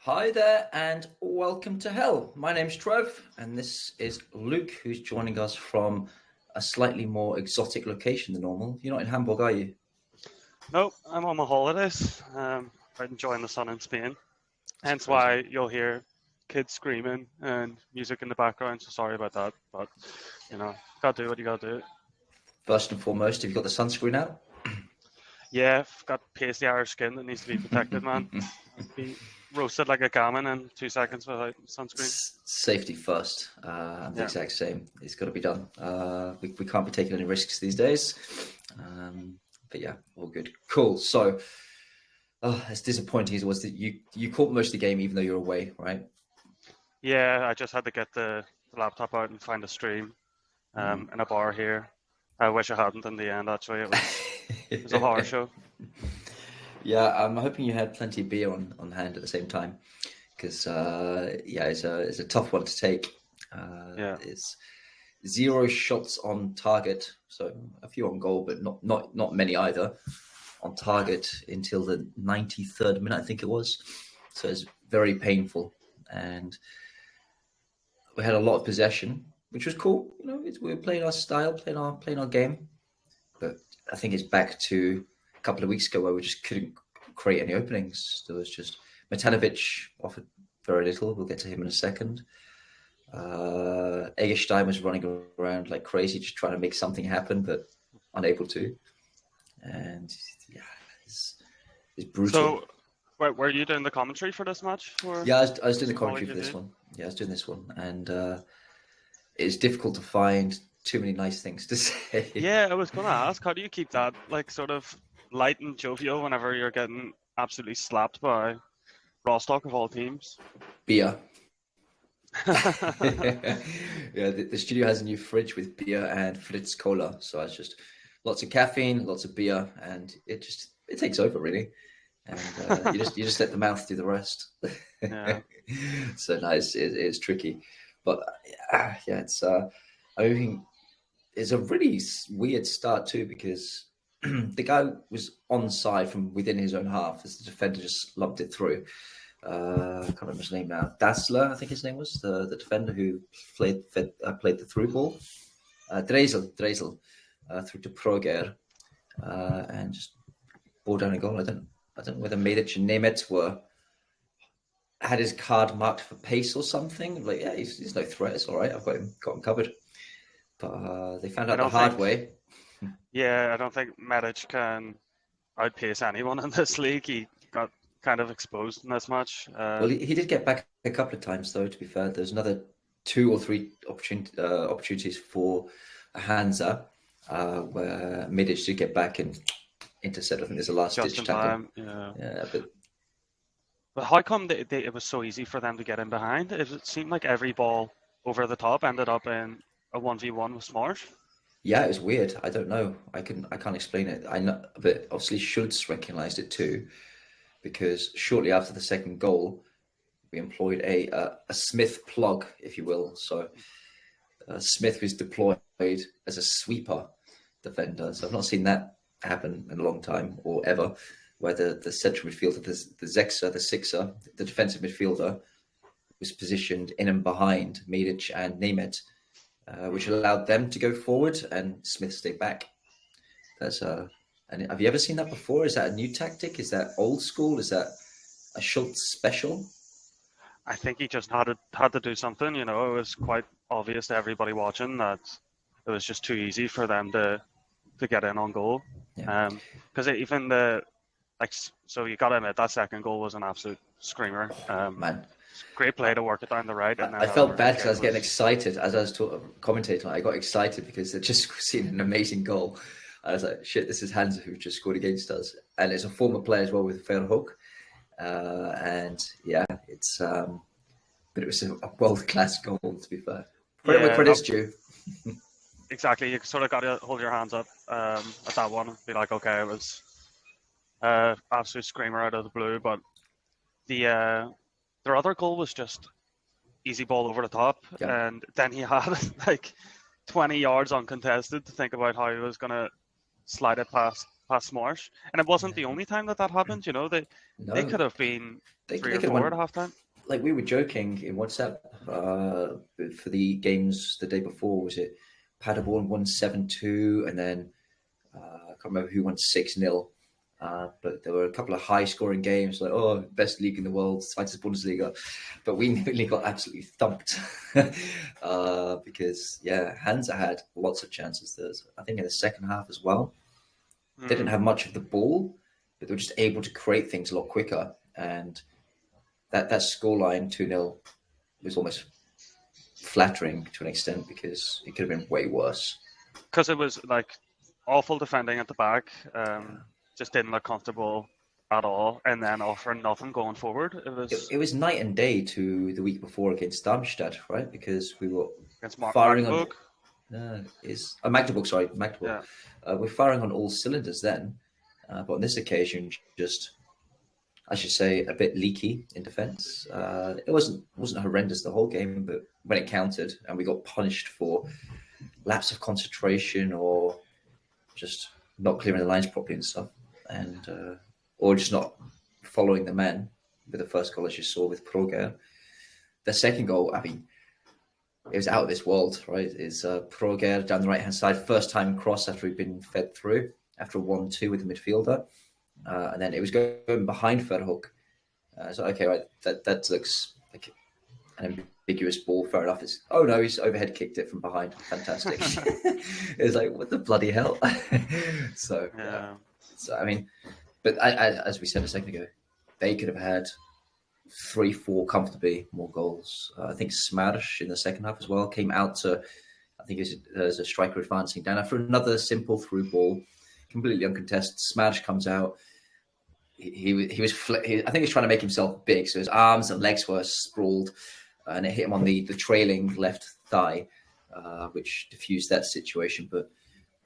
Hi there and welcome to Hell. My name's Trev and this is Luke, who's joining us from a slightly more exotic location than normal. You're not in Hamburg, are you? Nope, I'm on my holidays. I'm enjoying the sun in Spain. Hence crazy. why you'll hear kids screaming and music in the background. So sorry about that, but gotta do what you gotta do. First and foremost, have you got the sunscreen out? Yeah, I've got pasty Irish skin that needs to be protected, man. I'd be roasted like a gammon in 2 seconds without sunscreen. Safety first. I'm the Yeah. exact same. It's got to be done. We can't be taking any risks these days. But yeah, all good. Cool. So, as disappointing as it was that you caught most of the game, even though you're away, right? Yeah, I just had to get the laptop out and find a stream in a bar here. I wish I hadn't in the end, actually. It was a horror show. Yeah, I'm hoping you had plenty of beer on hand at the same time, because it's a tough one to take. It's 0 shots on target, so a few on goal, but not many either on target until the 93rd minute, I think it was. So it's very painful, and we had a lot of possession, which was cool. We were playing our style, playing our game, but I think it's back to a couple of weeks ago where we just couldn't create any openings. There was just Matanovic offered very little. We'll get to him in a second. Egerstein was running around like crazy, just trying to make something happen, but unable to. And yeah, it's brutal. So, were you doing the commentary for this match? Yeah, I was doing the commentary for this one. Yeah, I was doing this one, and it's difficult to find too many nice things to say. Yeah, I was going to ask, how do you keep that like sort of light and jovial whenever you're getting absolutely slapped by Rostock of all teams? Beer. Yeah, the studio has a new fridge with beer and Fritz Cola, so it's just lots of caffeine, lots of beer, and it takes over really, and you just let the mouth do the rest. Yeah. So nice, it's tricky, but yeah, it's I mean, it's a really weird start too, because the guy was onside from within his own half as the defender just lobbed it through. I can't remember his name now. Dassler, I think his name was, the defender who played the through ball. Drezel through to Proger, and just ball down a goal. I don't know whether Medic and Nemeth had his card marked for pace or something. Like, yeah, he's no threat. It's all right. I've got him covered. But they found out the hard way. Yeah, I don't think Medic can outpace anyone in this league. He got kind of exposed in this match. Well, he did get back a couple of times, though, to be fair. There's another 2 or 3 opportunities for Hansa, where Medic did get back and intercept. I think there's a last-ditch tackle. Yeah, but how come it was so easy for them to get in behind? It seemed like every ball over the top ended up in a 1v1 with Smart. Yeah, it was weird. I don't know. I can't explain it. I know, but obviously Schultz recognised it too, because shortly after the second goal, we employed a Smith plug, if you will. So Smith was deployed as a sweeper defender. So I've not seen that happen in a long time or ever, where the central midfielder, the sixer, the defensive midfielder, was positioned in and behind Medic and Nemeth, which allowed them to go forward and Smith stayed back. And have you ever seen that before? Is that a new tactic? Is that old school? Is that a Schultz special? I think he just had to do something. It was quite obvious to everybody watching that it was just too easy for them to get in on goal. Because even so you got to admit that second goal was an absolute screamer. Man, great play to work it down the right. And I felt bad because I was getting excited as I was commentating. I got excited because I'd just seen an amazing goal. I was like, shit, this is Hansa who just scored against us. And it's a former player as well with Verhoek. And yeah, but it was a world-class goal, to be fair. Credit's due. Exactly. You sort of got to hold your hands up at that one and be like, okay, it was absolute screamer out of the blue. But their other goal was just easy ball over the top. Yeah. And then he had like 20 yards uncontested to think about how he was going to slide it past past Smarsh, and it wasn't the only time that happened. You know, they could have been they 3 could or have 4 at won. halftime. Like we were joking in WhatsApp for the games the day before. Was it Paderborn won 7-2, and then I can't remember who won 6-0. But there were a couple of high-scoring games, like best league in the world, Zweite Bundesliga, but we nearly got absolutely thumped because Hansa had lots of chances. I think in the second half as well, they didn't have much of the ball, but they were just able to create things a lot quicker. And that scoreline 2-0 was almost flattering to an extent because it could have been way worse. Because it was like awful defending at the back. Just didn't look comfortable at all, and then offering nothing going forward. It was night and day to the week before against Darmstadt, right? Because we were against firing Magdeburg. Magdeburg. Sorry, Magdeburg. Yeah. We're firing on all cylinders then, but on this occasion, just I should say a bit leaky in defence. It wasn't horrendous the whole game, but when it counted, and we got punished for lapse of concentration or just not clearing the lines properly and stuff, and or just not following the man with the first goal, as you saw with Proger. The second goal, I mean, it was out of this world, right? It's Proger down the right-hand side, first time cross after he'd been fed through, after a 1-2 with the midfielder. And then it was going behind Verhoek. So, okay, right, that looks like an ambiguous ball, fair enough. He's overhead kicked it from behind. Fantastic. It was like, what the bloody hell? So, I mean, but I, as we said a second ago, they could have had 3-4 comfortably more goals. I think Smash in the second half as well came out to, I think there's a striker advancing down after another simple through ball, completely uncontested. Smash comes out. He was I think he was trying to make himself big, so his arms and legs were sprawled, and it hit him on the trailing left thigh, which diffused that situation. But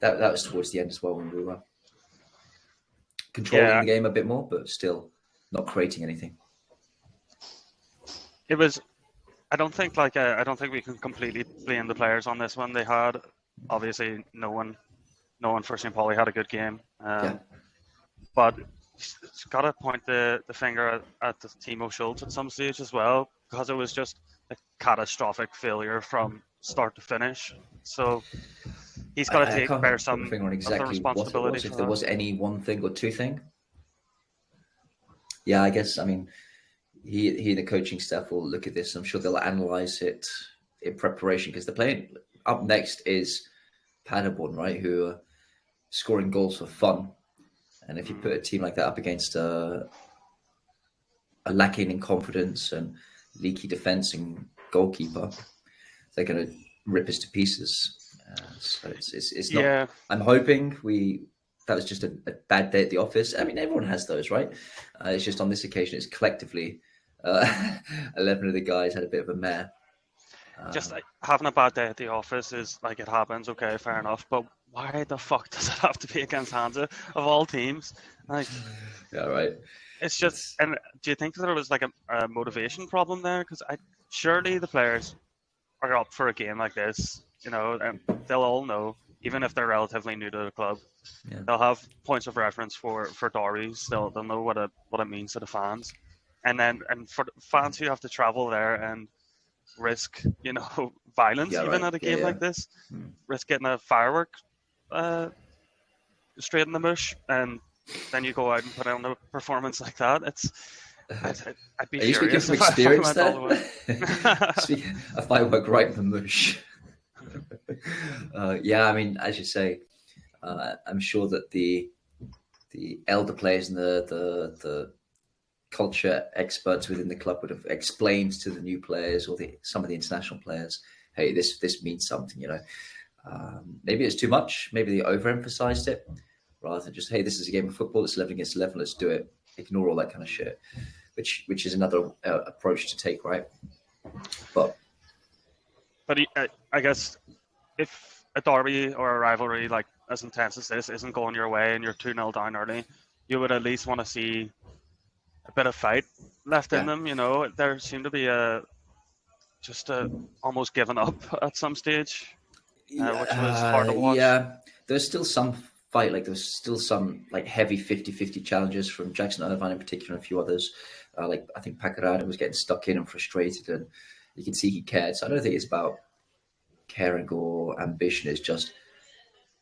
that was towards the end as well, when we were controlling the game a bit more, but still not creating anything. It was. I don't think we can completely blame the players on this one. They had obviously no one for St. Pauli had a good game, but it's got to point the finger at the Timo Schultz at some stage as well, because it was just a catastrophic failure from start to finish. So he's got to bear some of the responsibility. If there was any one thing or two thing. Yeah, I guess, I mean, he and the coaching staff will look at this. I'm sure they'll analyse it in preparation, because they're playing. Up next is Paderborn, right, who are scoring goals for fun. And if you put a team like that up against a lacking in confidence and leaky defence and goalkeeper, they're going to rip us to pieces. So it's not. Yeah. I'm hoping that was just a bad day at the office. I mean, everyone has those, right? It's just on this occasion, it's collectively 11 of the guys had a bit of a mare. Just like having a bad day at the office is like, it happens. Okay, fair enough. But why the fuck does it have to be against Hansa of all teams? Like, yeah, right. It's just. And do you think there was like a motivation problem there? Because surely the players are up for a game like this, you know, and they'll all know, even if they're relatively new to the club, they'll have points of reference for derbies. They'll know what it means to the fans, and for the fans who have to travel there and risk, you know, violence at a game like this, risk getting a firework straight in the mush, and then you go out and put on a performance like that. I'd be furious. Are you speaking from experience there? A firework right in the mush. I mean, as you say, I'm sure that the elder players and the culture experts within the club would have explained to the new players or some of the international players, hey, this means something, you know. Maybe it's too much. Maybe they overemphasized it rather than just, hey, this is a game of football. It's 11 against 11. Let's do it. Ignore all that kind of shit, which is another approach to take, right? But I guess if a derby or a rivalry like as intense as this isn't going your way and you're 2-0 down early, you would at least want to see a bit of fight left in them. You know, there seemed to be almost giving up at some stage, which was hard to watch. Yeah, there's still some fight. Like there was still some like heavy 50-50 challenges from Jackson Irvine in particular and a few others. Like I think Pacarada was getting stuck in and frustrated, and you can see he cared. So I don't think it's about caring or ambition. It's just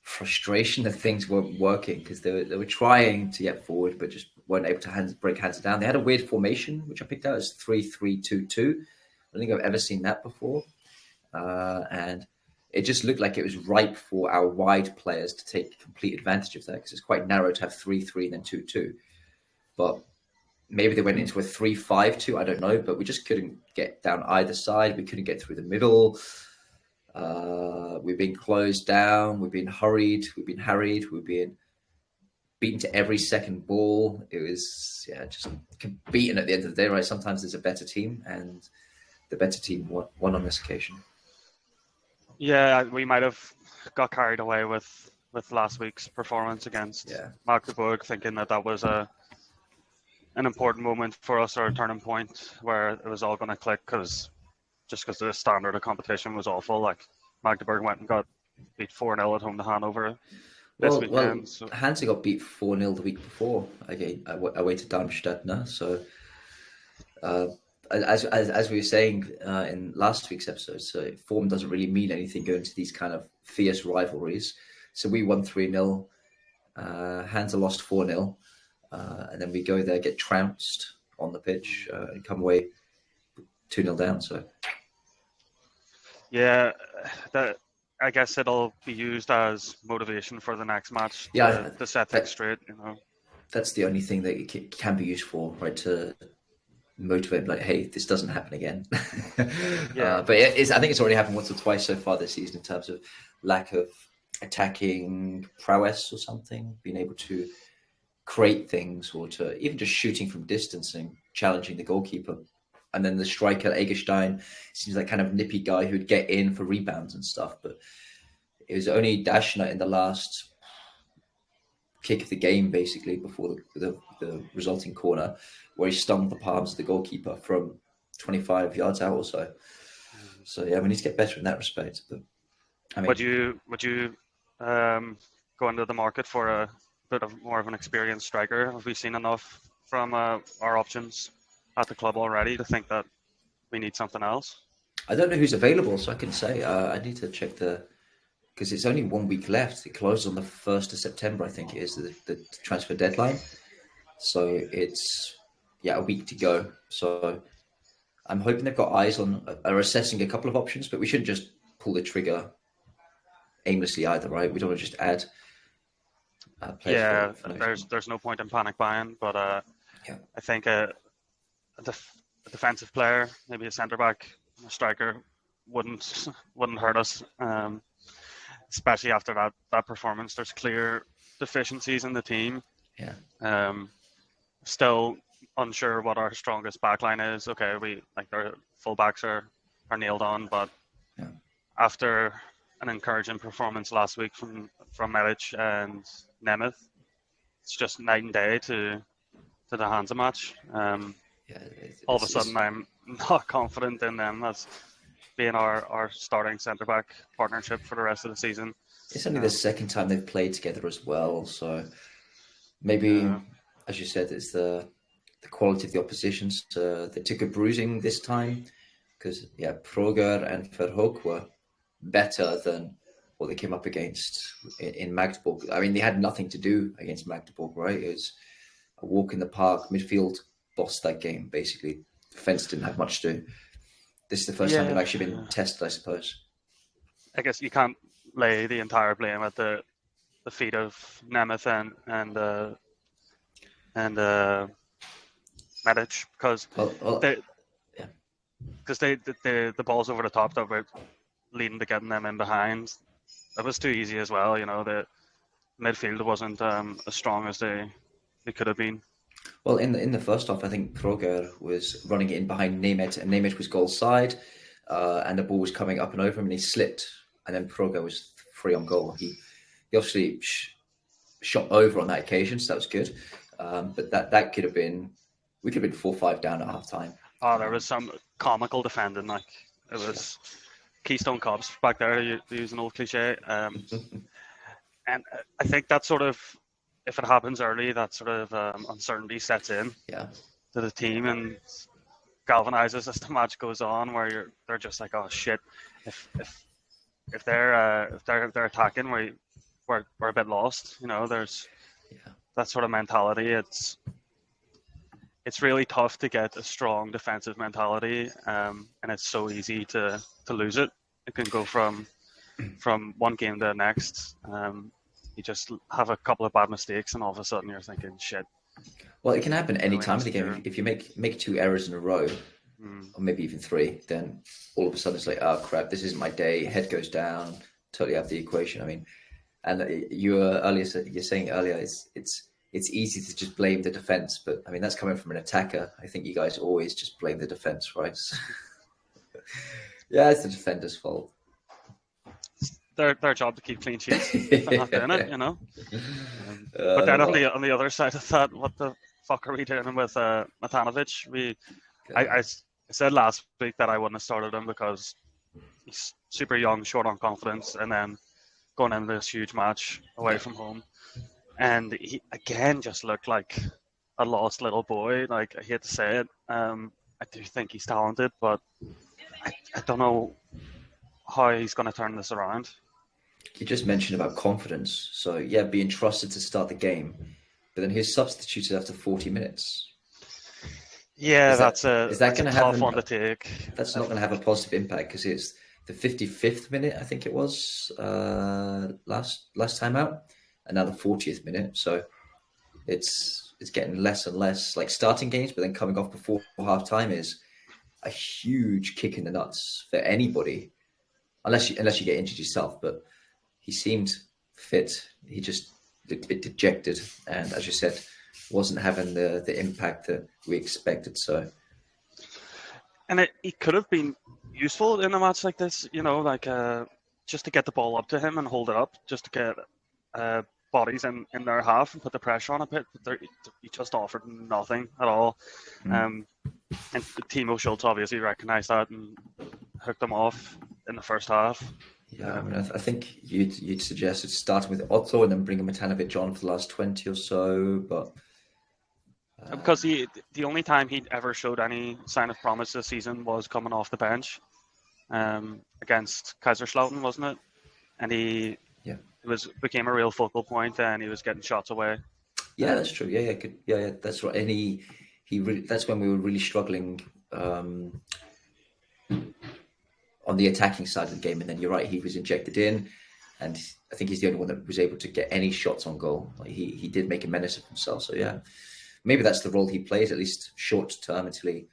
frustration that things weren't working because they were trying to get forward but just weren't able to break Hansa down. They had a weird formation which I picked out as 3-3-2-2. I don't think I've ever seen that before, and it just looked like it was ripe for our wide players to take complete advantage of that because it's quite narrow to have 3-3 and then 2-2. But maybe they went into a 3-5-2. I don't know, but we just couldn't get down either side. We couldn't get through the middle. We've been closed down. We've been hurried. We've been harried. We've been beaten to every second ball. It was just beaten at the end of the day, right? Sometimes there's a better team, and the better team won on this occasion. Yeah, we might have got carried away with last week's performance against Magdeburg, thinking that was an important moment for us, or a turning point where it was all going to click because the standard of competition was awful. Like Magdeburg went and got beat 4-0 at home to Hanover this weekend. So. Hansa got beat 4-0 the week before away to Darmstadt. So as we were saying in last week's episode, so form doesn't really mean anything going to these kind of fierce rivalries. So we won 3-0. Hansa lost 4-0. And then we go there, get trounced on the pitch, and come away 2-0 down. So, yeah, I guess it'll be used as motivation for the next match. To set things straight. That's the only thing that it can be used for, right? To motivate, like, hey, this doesn't happen again. But I think it's already happened once or twice so far this season in terms of lack of attacking prowess or something, being able to create things, or to even just shooting from distance and challenging the goalkeeper. And then the striker, Egerstein, seems like kind of nippy guy who'd get in for rebounds and stuff. But it was only Dashner in the last kick of the game, basically, before the resulting corner, where he stunned the palms of the goalkeeper from 25 yards out or so. So, yeah, we need to get better in that respect. But I mean, would you go into the market for a bit of more of an experienced striker? Have we seen enough from our options at the club already to think that we need something else? I don't know who's available, so I can say. I need to check because it's only 1 week left. It closes on the 1st of September, I think it is, the transfer deadline. So it's a week to go. So I'm hoping they've got eyes are assessing a couple of options, but we shouldn't just pull the trigger aimlessly either, right? We don't want to just add players. There's no point in panic buying, but I think a defensive player, maybe a centre back, a striker, wouldn't hurt us, especially after that performance. There's clear deficiencies in the team. Still unsure what our strongest backline is. Okay, our fullbacks are nailed on, but after an encouraging performance last week from Milic and Nemeth, it's just night and day to the Hansa match. All of a sudden, I'm not confident in them as being our starting centre-back partnership for the rest of the season. It's only the second time they've played together as well, so maybe, as you said, it's the quality of the oppositions. They took a bruising this time because, Proger and Verhoek were better than what they came up against in Magdeburg. I mean, they had nothing to do against Magdeburg, right? It was a walk in the park. Midfield bossed that game, basically. Defense didn't have much to do. This is the first time they've actually been tested, I suppose. I guess you can't lay the entire blame at the feet of Nemeth and Medic, because the balls over the top that were leading to getting them in behind, that was too easy as well. The midfield wasn't as strong as they could have been. Well, in the first half, I think Proger was running in behind Nemeth, and Nemeth was goal side, and the ball was coming up and over him, and he slipped, and then Proger was free on goal. He obviously shot over on that occasion, so that was good. But that could have been, we could have been 4-5 down at half time. Oh, there was some comical defending, like it was Keystone Cops back there, to use an old cliche. And I think that sort of, if it happens early, that sort of uncertainty sets in to the team and galvanizes as the match goes on, where they're just like, oh shit, if they're attacking, we're a bit lost. There's that sort of mentality. It's really tough to get a strong defensive mentality, and it's so easy to lose it. It can go from one game to the next. You just have a couple of bad mistakes, and all of a sudden you're thinking, shit. Well, it can happen any time of the game. If you make 2 errors in a row, or maybe even 3, then all of a sudden it's like, oh crap, this isn't my day. Head goes down. Totally out of the equation. I mean, and you're saying earlier, it's easy to just blame the defense, but I mean that's coming from an attacker. I think you guys always just blame the defense, right? Yeah, it's the defender's fault. Their job to keep clean sheets. They're not doing it, But then on the other side of that, what the fuck are we doing with Matanovic? I said last week that I wouldn't have started him because he's super young, short on confidence, and then going into this huge match away from home. And he, again, just looked like a lost little boy. Like, I hate to say it. I do think he's talented, but I don't know how he's going to turn this around. You just mentioned about confidence. So, yeah, being trusted to start the game. But then he's substituted after 40 minutes. Yeah, that's a tough one to take. That's not going to have a positive impact because it's the 55th minute, I think it was, last time out. And now the 40th minute. So it's getting less and less like starting games, but then coming off before half time is a huge kick in the nuts for anybody, unless you get injured yourself. But he seemed fit. He just looked a bit dejected, and as you said, wasn't having the impact that we expected. So, and it could have been useful in a match like this, just to get the ball up to him and hold it up, just to get bodies in their half and put the pressure on a bit. But he just offered nothing at all. And Timo Schultz obviously recognised that and hooked them off in the first half. Yeah, I mean, I think you'd suggested starting with Otto and then bringing Matanovic on for the last 20 or so, but because the only time he'd ever showed any sign of promise this season was coming off the bench against Kaiserslautern, wasn't it? And he became a real focal point, and he was getting shots away. Yeah, that's true. Yeah, that's right. And he really, that's when we were really struggling on the attacking side of the game. And then you're right, he was injected in, and I think he's the only one that was able to get any shots on goal. Like he did make a menace of himself. So yeah, maybe that's the role he plays, at least short term, until he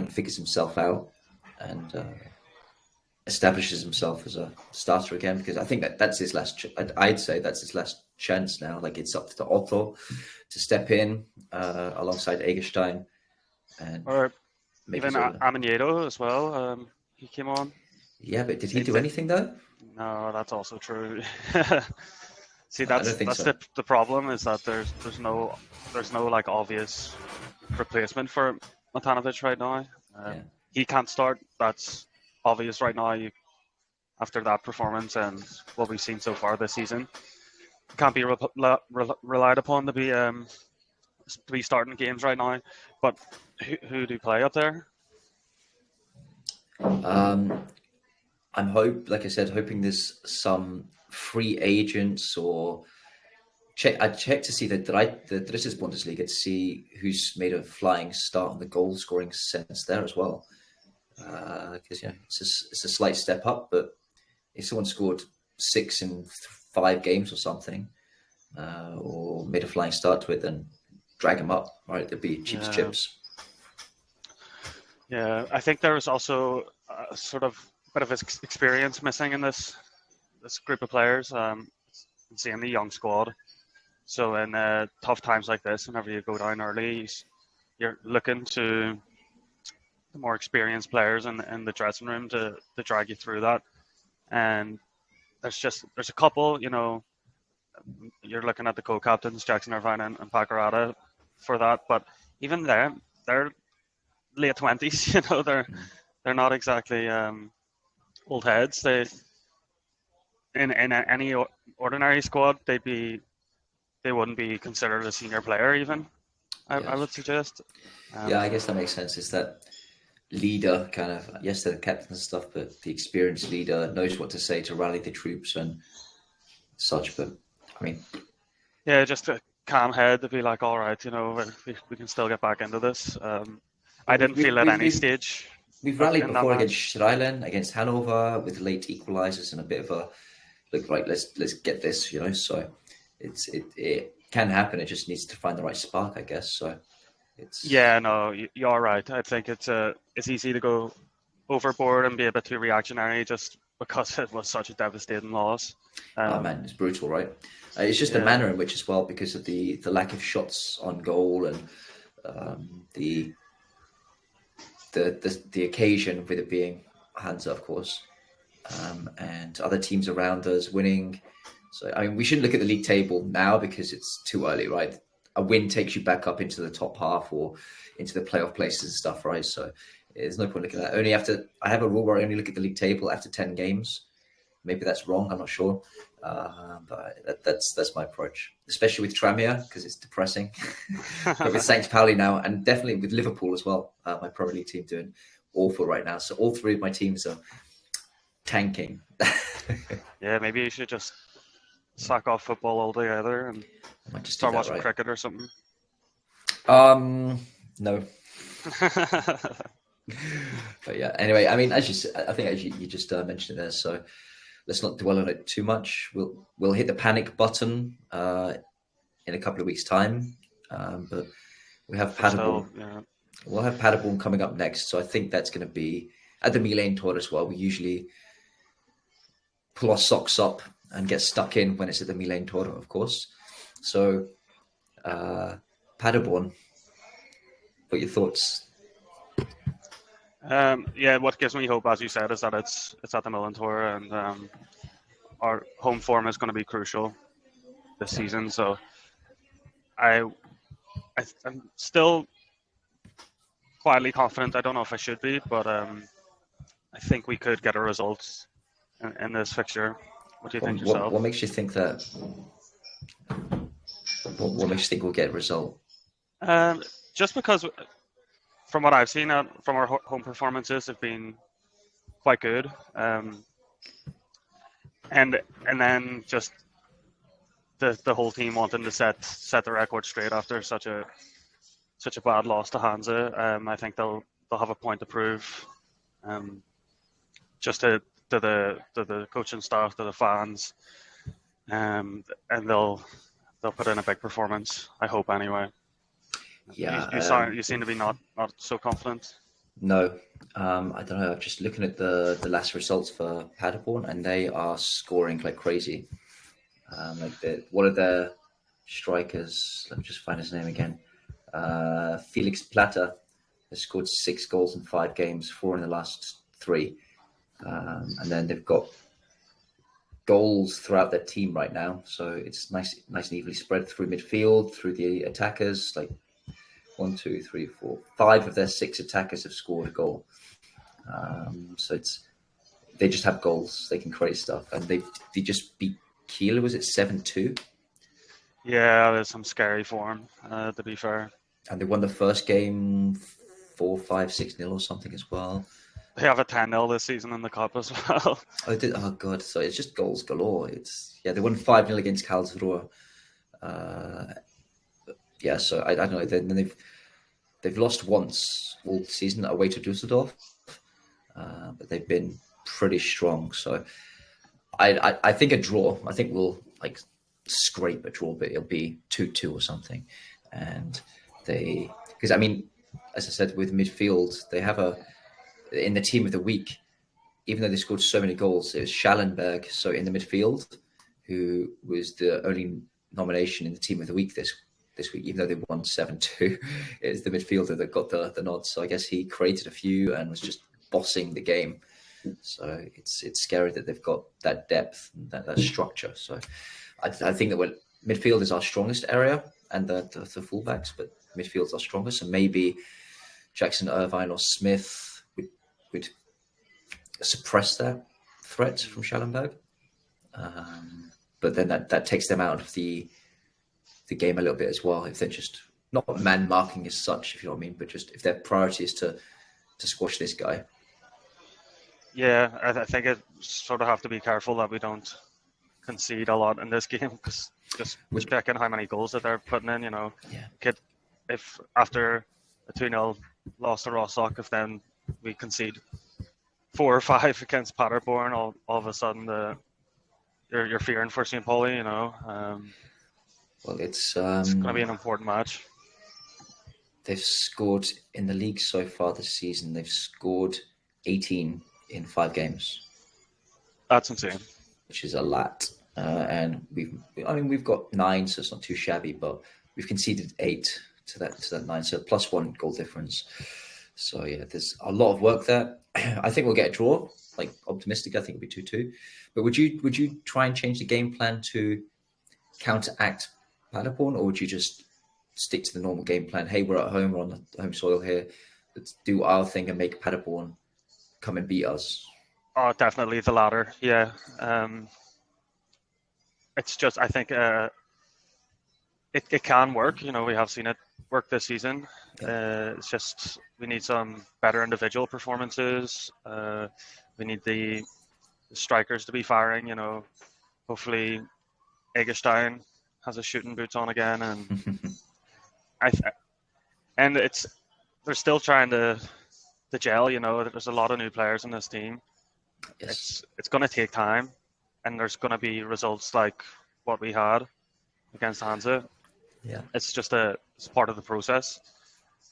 figures himself out and establishes himself as a starter again. Because I think that's his last. I'd say that's his last chance now. Like it's up to Otto to step in alongside Egerstein, and or even Amagnedo as well. He came on. Yeah, but did he do anything though? No, that's also true. See, that's the problem, is that there's no like obvious replacement for Matanovic right now. He can't start. That's obvious right now. After that performance and what we've seen so far this season, can't be relied upon to be starting games right now. But who do you play up there? I'm hoping there's some free agents or I'd check to see the Drittes Bundesliga to see who's made a flying start on the goal scoring sense there as well. Because it's a slight step up, but if someone scored 6 in 5 games or something, or made a flying start to it, then drag them up, right? They'd be cheap as chips. Yeah, I think there was also a sort of bit of experience missing in this group of players. Seeing the young squad. So in tough times like this, whenever you go down early, you're looking to the more experienced players in the dressing room to drag you through that. And there's a couple, you're looking at the co-captains, Jackson Irvine and Pacarata for that. But even then, they're late 20s, they're not exactly old heads. in any ordinary squad, they wouldn't be considered a senior player even. I would suggest. Yeah, I guess that makes sense. It's that leader kind of, yes, they're the captain and stuff, but the experienced leader knows what to say to rally the troops and such. But I mean, yeah, just a calm head to be like, all right, we can still get back into this. I didn't feel at any stage. We've rallied before against Schreilen, against Hanover with late equalisers and a bit of a look like let's get this, So it can happen. It just needs to find the right spark, I guess. So it's no, you're right. I think it's easy to go overboard and be a bit too reactionary just because it was such a devastating loss. Oh man, it's brutal, right? It's just the manner in which as well, because of the lack of shots on goal and the occasion with it being Hansa, of course, and other teams around us winning. So I mean, we shouldn't look at the league table now because it's too early, right? A win takes you back up into the top half or into the playoff places and stuff, right? So there's no point looking at that. I have a rule where I only look at the league table after 10 games. Maybe that's wrong. I'm not sure. But that's my approach, especially with Tranmere because it's depressing. But with St. Pauli now, and definitely with Liverpool as well, my Pro League team doing awful right now. So all three of my teams are tanking. Yeah, maybe you should just sack off football altogether and just start watching cricket or something. No. But yeah, anyway, I mean, I think you just mentioned it there, so let's not dwell on it too much. We'll hit the panic button in a couple of weeks' time, but we have Paderborn. We'll have Paderborn coming up next, so I think that's going to be at the Millerntor as well. We usually pull our socks up and get stuck in when it's at the Millerntor, of course. So, Paderborn, what are your thoughts? What gives me hope, as you said, is that it's at the Millerntor, and our home form is going to be crucial this season. So I'm still quietly confident. I don't know if I should be, but I think we could get a result in this fixture. What do you think yourself? What makes you think that? What makes you think we'll get a result? Just because, from what I've seen from our home performances, have been quite good, and then just the whole team wanting to set the record straight after such a bad loss to Hansa. I think they'll have a point to prove, just to the coaching staff, to the fans, and they'll put in a big performance. I hope anyway. Yeah, you seem to be not so confident. No, I don't know. I'm just looking at the last results for Paderborn, and they are scoring like crazy. One of their strikers, let me just find his name again. Felix Platter has scored 6 goals in 5 games, 4 in the last 3, and then they've got goals throughout their team right now. So it's nice and evenly spread through midfield, through the attackers. Like 1, 2, 3, 4, 5 of their 6 attackers have scored a goal. So they just have goals. They can create stuff, and they just beat Kiel. Was it 7-2? Yeah, there's some scary form, to be fair. And they won the first game 4-5, 6-0 or something as well. They have a 10-0 this season in the cup as well. Oh god! So it's just goals galore. They won 5-0 against Karlsruhe. So I don't know. Then they've lost once all season away to Düsseldorf, but they've been pretty strong. So I think a draw. I think we'll scrape a draw, but it'll be 2-2 or something. And because I mean, as I said, with midfield, they have in the team of the week, even though they scored so many goals, it was Schallenberg. So in the midfield, who was the only nomination in the team of the week this week, even though they won 7-2, it was the midfielder that got the nod. So I guess he created a few and was just bossing the game. So it's scary that they've got that depth and that structure. So I think that midfield is our strongest area, and the fullbacks, but midfield's our strongest. So maybe Jackson Irvine or Smith would suppress that threat from Schallenberg. But then that takes them out of the game a little bit as well. If they're just not man marking as such, if you know what I mean, but just if their priority is to squash this guy. Yeah, I think it sort of have to be careful that we don't concede a lot in this game, because just checking how many goals that they're putting in, if after a 2-0 loss to Rostock, if then we concede 4 or 5 against Paderborn, all of a sudden you're fearing for St. Pauli, Well, it's going to be an important match. They've scored in the league so far this season. They've scored 18 in 5 games. That's insane. Which is a lot. And we've got 9, so it's not too shabby, but we've conceded 8 to that 9, so +1 goal difference. So yeah, there's a lot of work there. I think we'll get a draw. Like, optimistic, I think it'll be 2-2. But would you try and change the game plan to counteract Paderborn, or would you just stick to the normal game plan? Hey, we're at home, we're on the home soil here. Let's do our thing and make Paderborn come and beat us. Oh, definitely the latter. Yeah. It's just, I think it can work. We have seen it work this season. It's just we need some better individual performances. We need the strikers to be firing. Hopefully Eggestein has his shooting boots on again, and they're still trying to gel. There's a lot of new players in this team. Yes. It's going to take time, and there's going to be results like what we had against Hansa. Yeah, it's just it's part of the process,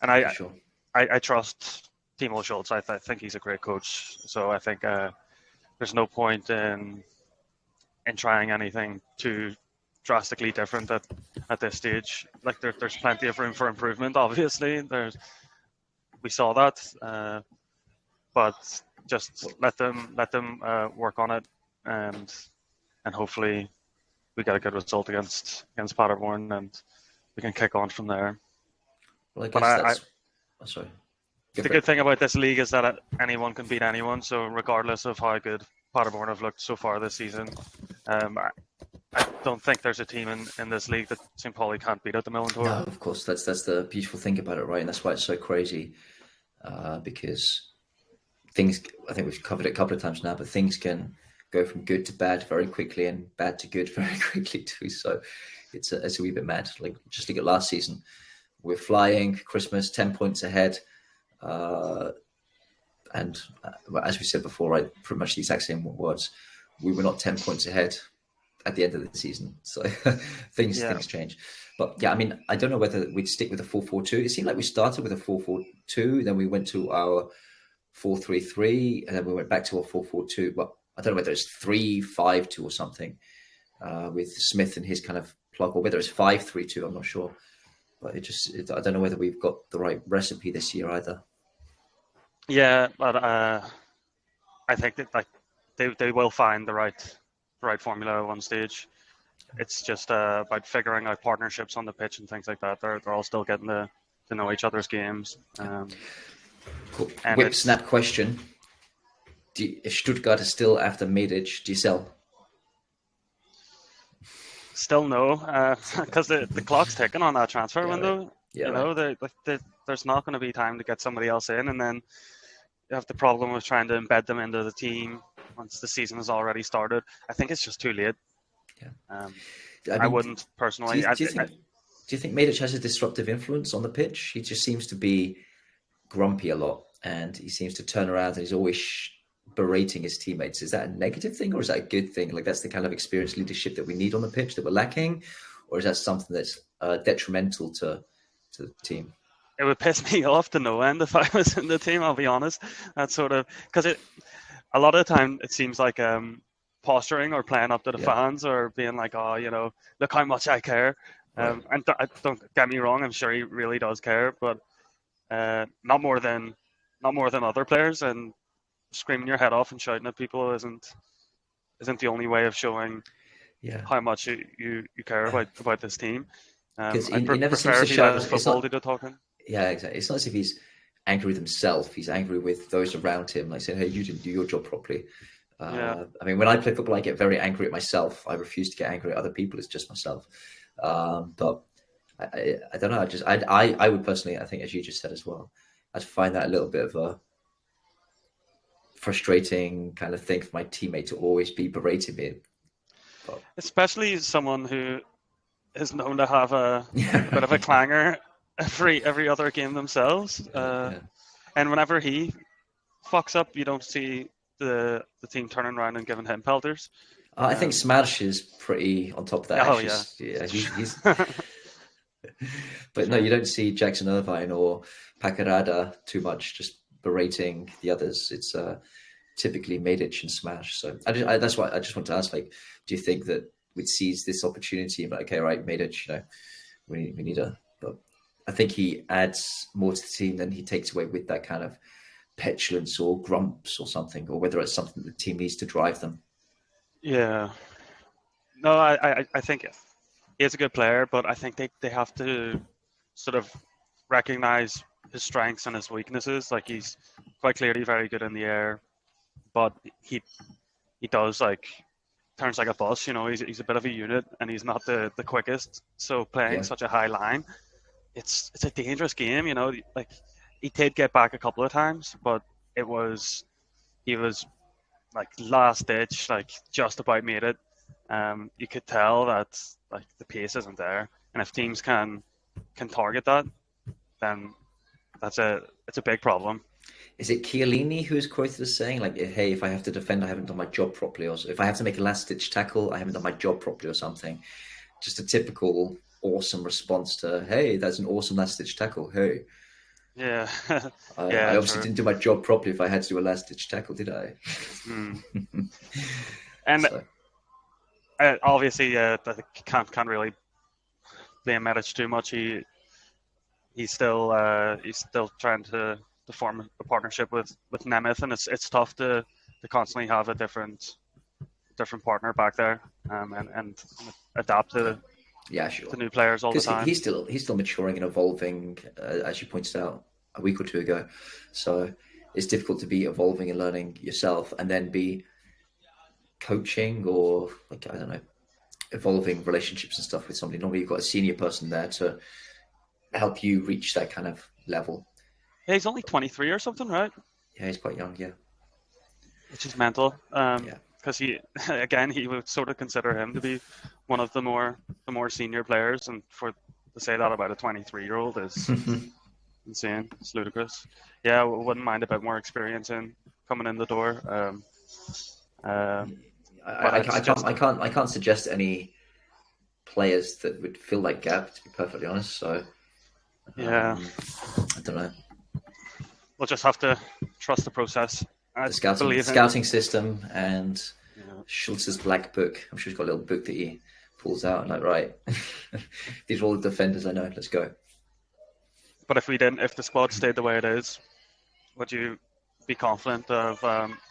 and I trust Timo Schultz. I think he's a great coach. So I think there's no point in trying anything too drastically different at this stage. Like there's plenty of room for improvement. Obviously, we saw that, but just let them work on it, and hopefully we get a good result against Paderborn, and we can kick on from there. Well, I guess sorry. The good thing about this league is that anyone can beat anyone. So regardless of how good Paderborn have looked so far this season, I don't think there's a team in this league that St. Pauli can't beat at the Millerntor. No, of course. That's the beautiful thing about it, right? And that's why it's so crazy, because things, I think we've covered it a couple of times now, but things can go from good to bad very quickly and bad to good very quickly too. So it's a wee bit mad. Like, just look at last season. We're flying, Christmas, 10 points ahead. And as we said before, right, pretty much the exact same words. We were not 10 points ahead at the end of the season. So things change. But yeah, I mean, I don't know whether we'd stick with a 4-4-2. It seemed like we started with a 4-4-2, then we went to our 4-3-3, and then we went back to our 4-4-2. But I don't know whether it's 3-5-2 or something, with Smith and his kind of plug, or whether it's 5-3-2. I'm not sure. But I don't know whether we've got the right recipe this year either. Yeah, but I think that they will find the right formula at one stage. It's just about figuring out partnerships on the pitch and things like that. They're all still getting to know each other's games. Cool. Whip snap question: if Stuttgart is still after Medic, do you sell? Still no, because the clock's ticking on that transfer window. Right. Yeah, there's not going to be time to get somebody else in, and then you have the problem of trying to embed them into the team once the season has already started. I think it's just too late. Yeah. I wouldn't personally. Do you think Medic has a disruptive influence on the pitch? He just seems to be grumpy a lot, and he seems to turn around and he's always berating his teammates. Is that a negative thing, or is that a good thing? Like, that's the kind of experienced leadership that we need on the pitch that we're lacking, or is that something that's detrimental to the team? It would piss me off to no end if I was in the team, I'll be honest. That's sort of, because a lot of the time it seems like posturing or playing up to the fans, or being like, oh, look how much I care. Right. And don't get me wrong, I'm sure he really does care, but not more than other players. And screaming your head off and shouting at people isn't the only way of showing how much you care about this team. Because I prefer if he let his football do the talking. Yeah, exactly. It's not as if he's angry with himself. He's angry with those around him, like saying, hey, you didn't do your job properly. Yeah. I mean, when I play football, I get very angry at myself. I refuse to get angry at other people. It's just myself. But I don't know. I would personally, I think, as you just said as well, I'd find that a little bit of a frustrating kind of thing for my teammate to always be berating me. But, Especially someone who is known to have a bit of a clanger every other game themselves. And whenever he fucks up, you don't see the team turning around and giving him pelters. I think Smash is pretty on top of that. Oh, Actually. yeah. He's But no, you don't see Jackson Irvine or Pacarada too much just berating the others. It's typically Medic and Smash. So that's why I just want to ask, like, do you think that we'd seize this opportunity and like, okay, right, Medic, we need a. But I think he adds more to the team than he takes away with that kind of petulance or grumps or something, or whether it's something the team needs to drive them. Yeah. No, I think he is a good player, but I think they have to sort of recognize his strengths and his weaknesses. Like, he's quite clearly very good in the air, but he does turns like a bus. He's a bit of a unit, and he's not the quickest. So playing such a high line, it's a dangerous game. Like, he did get back a couple of times, but he was like last ditch, like just about made it. You could tell that like the pace isn't there, and if teams can target that, then it's a big problem. Is it Chiellini who is quoted as saying, like, hey, if I have to defend, I haven't done my job properly, or if I have to make a last-ditch tackle, I haven't done my job properly, or something? Just a typical awesome response to, hey, that's an awesome last-ditch tackle, hey. Yeah. I obviously didn't do my job properly if I had to do a last-ditch tackle, did I? And obviously, I can't really blame Medic too much. He's still trying to form a partnership with Nemeth, and it's tough to constantly have a different partner back there, and adapt to to new players all the time. He's still maturing and evolving, as you pointed out a week or two ago. So it's difficult to be evolving and learning yourself, and then be coaching or, like, I don't know, evolving relationships and stuff with somebody. Normally you've got a senior person there to help you reach that kind of level. Yeah, he's only 23 or something, right? Yeah, he's quite young, yeah. Which is mental. Because he would sort of consider him to be one of the more senior players, and to say that about a 23-year-old is insane. It's ludicrous. Yeah, I wouldn't mind a bit more experience coming in the door. I can't suggest any players that would fill that gap, to be perfectly honest. So yeah, I don't know. We'll just have to trust the process. The scouting system and Schultz's black book. I'm sure he's got a little book that he pulls out and like, right, these are all the defenders I know. Let's go. But if the squad stayed the way it is, would you be confident of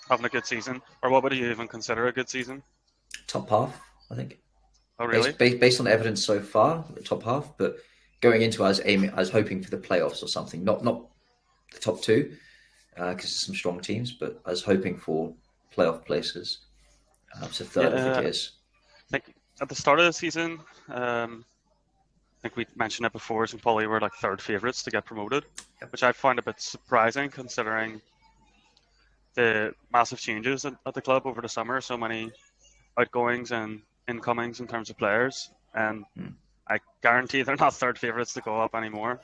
having a good season, or what would you even consider a good season? Top half, I think. Oh, really? Based on evidence so far, the top half. But going into, I was hoping for the playoffs or something. Not the top two, because there's some strong teams. But I was hoping for playoff places. So third, I think it is. Like at the start of the season, I think we mentioned it before. St. Pauli were like third favourites to get promoted, which I find a bit surprising considering the massive changes at the club over the summer. So many outgoings and incomings in terms of players, and I guarantee they're not third favourites to go up anymore.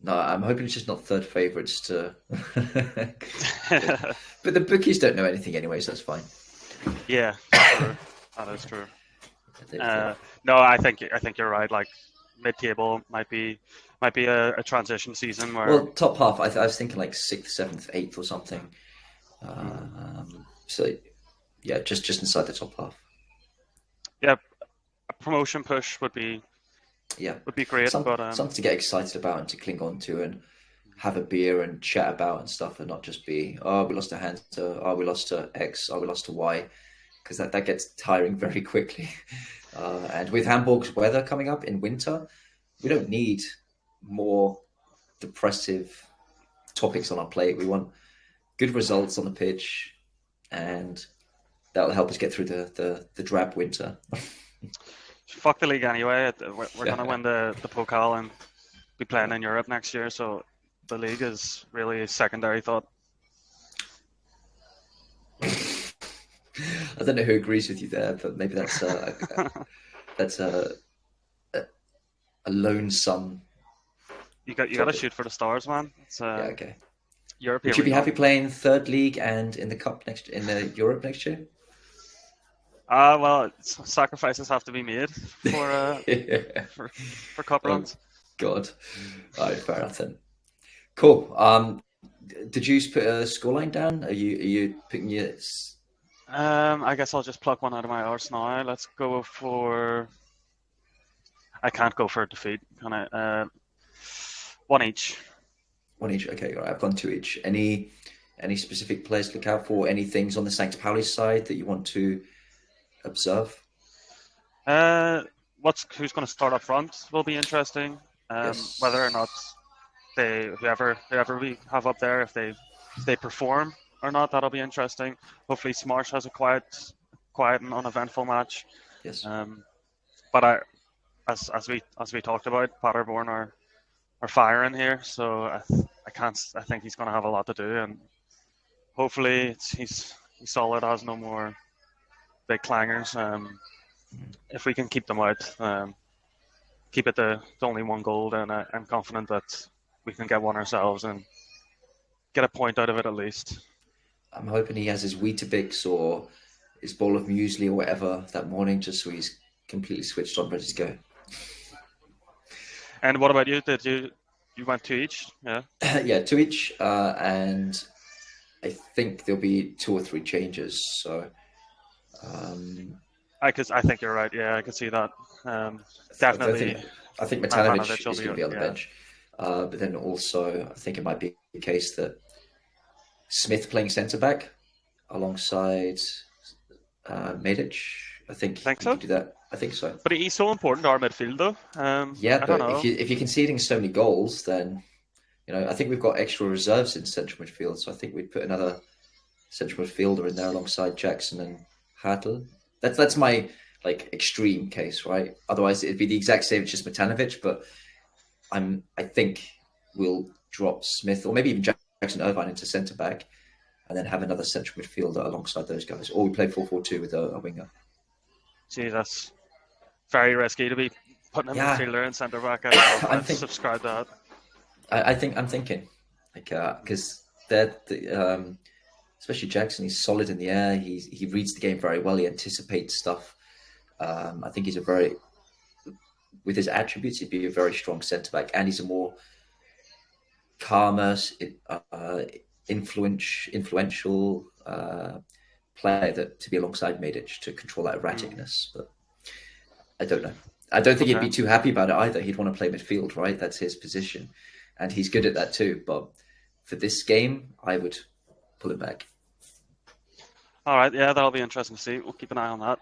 No, I'm hoping it's just not third favourites to. But the bookies don't know anything anyway, so that's fine. Yeah, true. That is true. No, I think you're right. Like mid-table might be a transition season where. Well, top half. I was thinking like 6th, 7th, 8th, or something. So, yeah, just inside the top half. Yeah, a promotion push would be great. Something to get excited about and to cling on to and have a beer and chat about and stuff, and not just be, oh, we lost to Hansa, oh, we lost to X, oh, we lost to Y, because that gets tiring very quickly. And with Hamburg's weather coming up in winter, we don't need more depressive topics on our plate. We want good results on the pitch, and that'll help us get through the drab winter. Fuck the league anyway. We're gonna win the Pokal and be playing in Europe next year. So the league is really a secondary thought. I don't know who agrees with you there, but maybe that's a lonesome. You got to shoot for the stars, man. It's, yeah, okay. Europe. Would you be happy playing third league and in the cup in the Europe next year? Well, sacrifices have to be made for for cup runs. God, all right, fair enough then. Cool. Did you put a scoreline down? Are you picking your? I guess I'll just pluck one out of my arse now. Let's go for. I can't go for a defeat, can I? One each. One each. Okay, all right. I've gone two each. Any specific players to look out for? Any things on the St. Pauli side that you want to observe? Who's going to start up front will be interesting. Yes. Whether or not whoever we have up there, if they perform or not, that'll be interesting. Hopefully, Smarsh has a quiet and uneventful match. Yes. But as we talked about, Paderborn are firing here, so I think he's going to have a lot to do, and hopefully he's solid, has no more big clangers. If we can keep them out, keep it to only one goal, then I'm confident that we can get one ourselves and get a point out of it at least. I'm hoping he has his Weetabix or his bowl of muesli or whatever that morning, just so he's completely switched on, ready to go. And what about you? Did you went two each? Yeah. Yeah, two each, and I think there'll be 2 or 3 changes. So, I think you're right. Yeah, I could see that. Definitely. I think Matanovic is going to be on the bench, but then also I think it might be the case that Smith playing centre back alongside Medic. I think so? Can do that. I think so. But he's so important to our midfield, though. Yeah, but if you're conceding so many goals, then I think we've got extra reserves in central midfield. So I think we'd put another central midfielder in there alongside Jackson and Hartl. That's my extreme case, right? Otherwise, it'd be the exact same as just Matanovic. But I think we'll drop Smith or maybe even Jackson Irvine into centre back, and then have another central midfielder alongside those guys. Or we play 4-4-2 with a winger. Gee, that's very risky to be putting a midfielder in centre back. I subscribe to that. I'm thinking because they're especially Jackson. He's solid in the air. He reads the game very well. He anticipates stuff. I think he's with his attributes, he'd be a very strong centre back, and he's a more calmer, influential player to be alongside Medic to control that erraticness. But I don't know. I don't think he'd be too happy about it either. He'd want to play midfield, right? That's his position, and he's good at that too. But for this game, I would pull him back. All right, yeah, that'll be interesting to see. We'll keep an eye on that.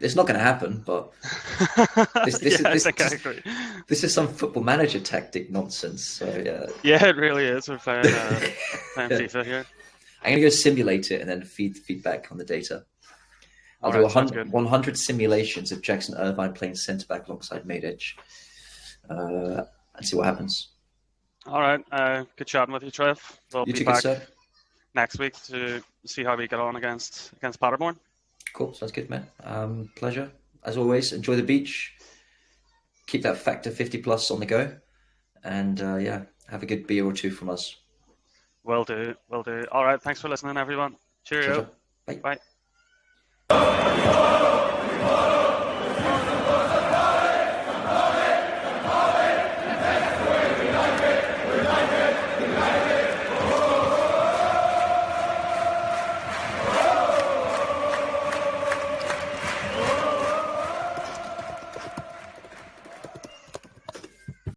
It's not going to happen, but this is some football manager tactic nonsense. So yeah, it really is. We're playing FIFA here. I'm going to go simulate it and then feed back on the data. I'll do 100 simulations of Jackson Irvine playing centre back alongside Medic, and see what happens. All right, good chatting with you, Trev. We'll be back next week to see how we get on against Paderborn. Cool, sounds good, man. Pleasure as always. Enjoy the beach. Keep that factor 50+ on the go, and have a good beer or two from us. Will do. All right, thanks for listening, everyone. Cheerio. Bye. Bye.